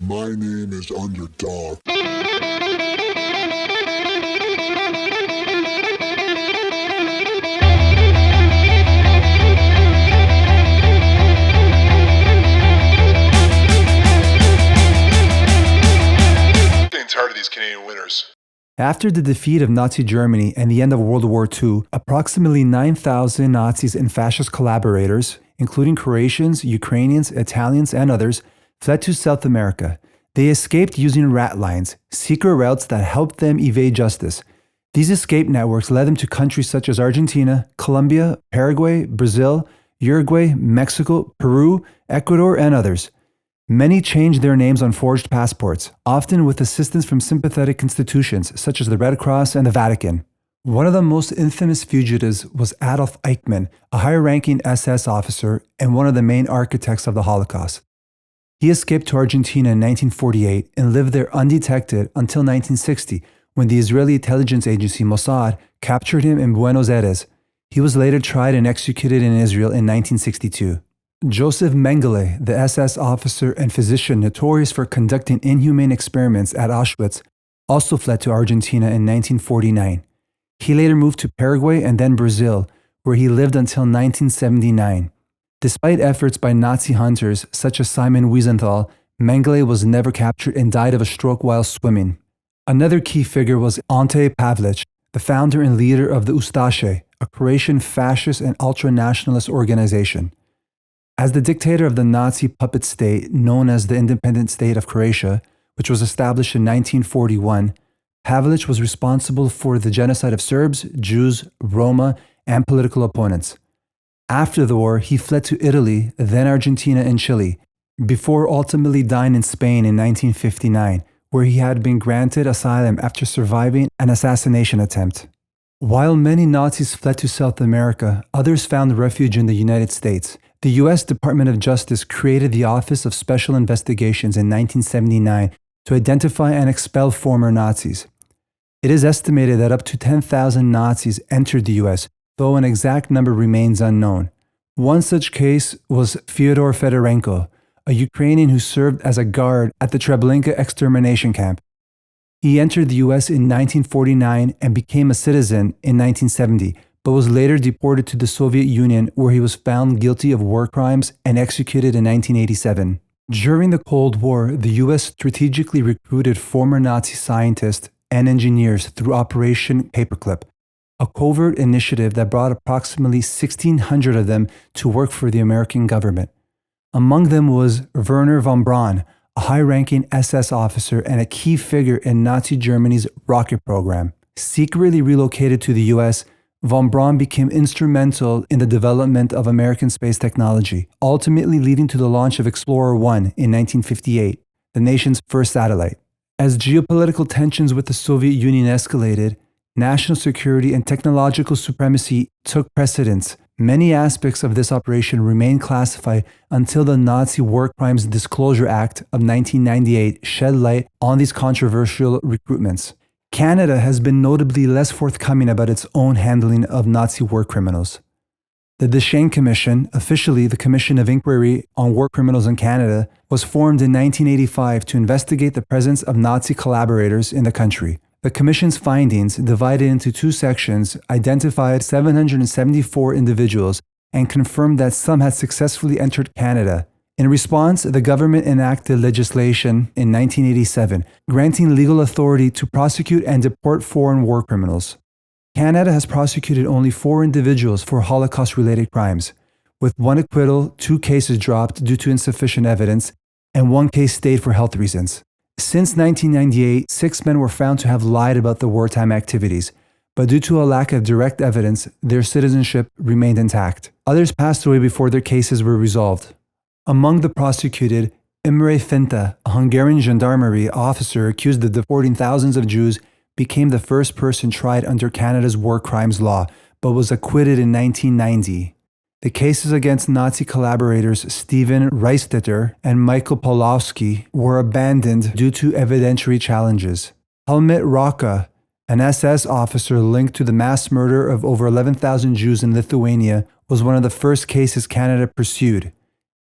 My name is Underdog. Tired of these Canadian winners. After the defeat of Nazi Germany and the end of World War II, approximately 9,000 Nazis and fascist collaborators, including Croatians, Ukrainians, Italians, and others, fled to South America. They escaped using ratlines, secret routes that helped them evade justice. These escape networks led them to countries such as Argentina, Colombia, Paraguay, Brazil, Uruguay, Mexico, Peru, Ecuador, and others. Many changed their names on forged passports, often with assistance from sympathetic institutions such as the Red Cross and the Vatican. One of the most infamous fugitives was Adolf Eichmann, a high-ranking SS officer and one of the main architects of the Holocaust. He escaped to Argentina in 1948 and lived there undetected until 1960, when the Israeli intelligence agency Mossad captured him in Buenos Aires. He was later tried and executed in Israel in 1962. Josef Mengele, the SS officer and physician notorious for conducting inhumane experiments at Auschwitz, also fled to Argentina in 1949. He later moved to Paraguay and then Brazil, where he lived until 1979. Despite efforts by Nazi hunters such as Simon Wiesenthal, Mengele was never captured and died of a stroke while swimming. Another key figure was Ante Pavelić, the founder and leader of the Ustaše, a Croatian fascist and ultra-nationalist organization. As the dictator of the Nazi puppet state known as the Independent State of Croatia, which was established in 1941, Pavelić was responsible for the genocide of Serbs, Jews, Roma, and political opponents. After the war, he fled to Italy, then Argentina and Chile, before ultimately dying in Spain in 1959, where he had been granted asylum after surviving an assassination attempt. While many Nazis fled to South America, others found refuge in the United States. The U.S. Department of Justice created the Office of Special Investigations in 1979 to identify and expel former Nazis. It is estimated that up to 10,000 Nazis entered the U.S., though an exact number remains unknown. One such case was Fedor Federenko, a Ukrainian who served as a guard at the Treblinka extermination camp. He entered the U.S. in 1949 and became a citizen in 1970, but was later deported to the Soviet Union, where he was found guilty of war crimes and executed in 1987. During the Cold War, the U.S. strategically recruited former Nazi scientists and engineers through Operation Paperclip, a covert initiative that brought approximately 1,600 of them to work for the American government. Among them was Wernher von Braun, a high-ranking SS officer and a key figure in Nazi Germany's rocket program. Secretly relocated to the U.S., von Braun became instrumental in the development of American space technology, ultimately leading to the launch of Explorer 1 in 1958, the nation's first satellite. As geopolitical tensions with the Soviet Union escalated, national security and technological supremacy took precedence. Many aspects of this operation remained classified until the Nazi War Crimes Disclosure Act of 1998 shed light on these controversial recruitments. Canada has been notably less forthcoming about its own handling of Nazi war criminals. The Deschênes Commission, officially the Commission of Inquiry on War Criminals in Canada, was formed in 1985 to investigate the presence of Nazi collaborators in the country. The Commission's findings, divided into two sections, identified 774 individuals and confirmed that some had successfully entered Canada. In response, the government enacted legislation in 1987, granting legal authority to prosecute and deport foreign war criminals. Canada has prosecuted only 4 individuals for Holocaust-related crimes, with 1 acquittal, 2 cases dropped due to insufficient evidence, and 1 case stayed for health reasons. Since 1998, 6 men were found to have lied about their wartime activities, but due to a lack of direct evidence, their citizenship remained intact. Others passed away before their cases were resolved. Among the prosecuted, Imre Finta, a Hungarian gendarmerie officer accused of deporting thousands of Jews, became the first person tried under Canada's war crimes law, but was acquitted in 1990. The cases against Nazi collaborators Stephen Reistetter and Michael Pawlowski were abandoned due to evidentiary challenges. Helmut Rauca, an SS officer linked to the mass murder of over 11,000 Jews in Lithuania, was one of the first cases Canada pursued.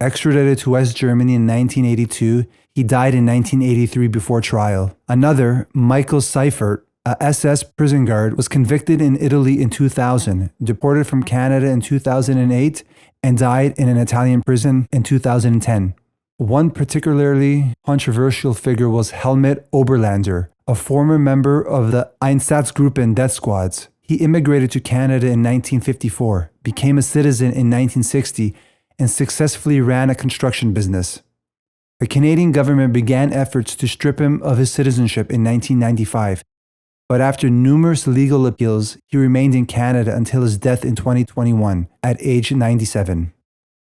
Extradited to West Germany in 1982, He died in 1983 before trial. Another, Michael Seifert, a SS prison guard, was convicted in Italy in 2000, deported from Canada in 2008, and died in an Italian prison in 2010. One particularly controversial figure was Helmut Oberlander, a former member of the Einsatzgruppen death squads. He immigrated to Canada in 1954, became a citizen in 1960, and successfully ran a construction business. The Canadian government began efforts to strip him of his citizenship in 1995, but after numerous legal appeals, he remained in Canada until his death in 2021 at age 97.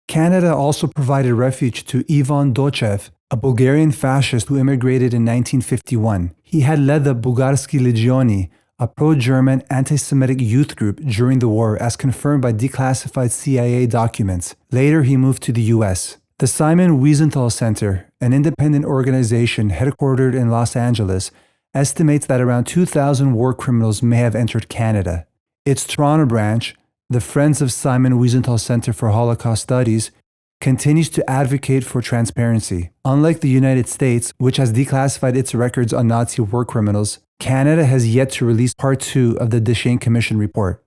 Canada also provided refuge to Ivan Dochev, a Bulgarian fascist who immigrated in 1951. He had led the Bulgarski Legioni, a pro-German anti-Semitic youth group during the war, as confirmed by declassified CIA documents. Later, he moved to the US. The Simon Wiesenthal Center, an independent organization headquartered in Los Angeles, estimates that around 2,000 war criminals may have entered Canada. Its Toronto branch, the Friends of Simon Wiesenthal Center for Holocaust Studies, continues to advocate for transparency. Unlike the United States, which has declassified its records on Nazi war criminals, Canada has yet to release Part 2 of the Deschênes Commission report.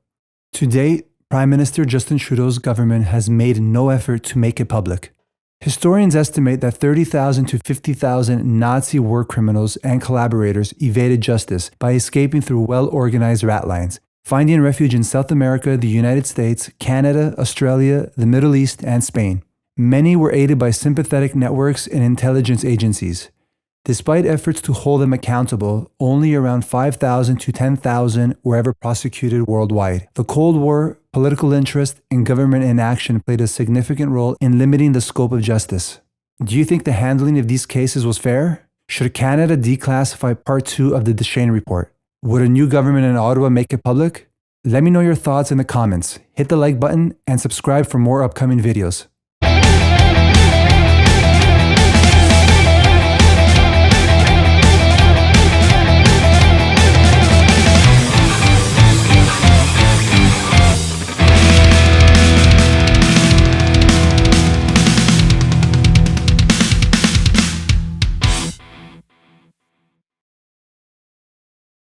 To date, Prime Minister Justin Trudeau's government has made no effort to make it public. Historians estimate that 30,000 to 50,000 Nazi war criminals and collaborators evaded justice by escaping through well-organized ratlines, finding refuge in South America, the United States, Canada, Australia, the Middle East, and Spain. Many were aided by sympathetic networks and intelligence agencies. Despite efforts to hold them accountable, only around 5,000 to 10,000 were ever prosecuted worldwide. The Cold War, political interest, and government inaction played a significant role in limiting the scope of justice. Do you think the handling of these cases was fair? Should Canada declassify Part 2 of the Deschênes report? Would a new government in Ottawa make it public? Let me know your thoughts in the comments. Hit the like button and subscribe for more upcoming videos.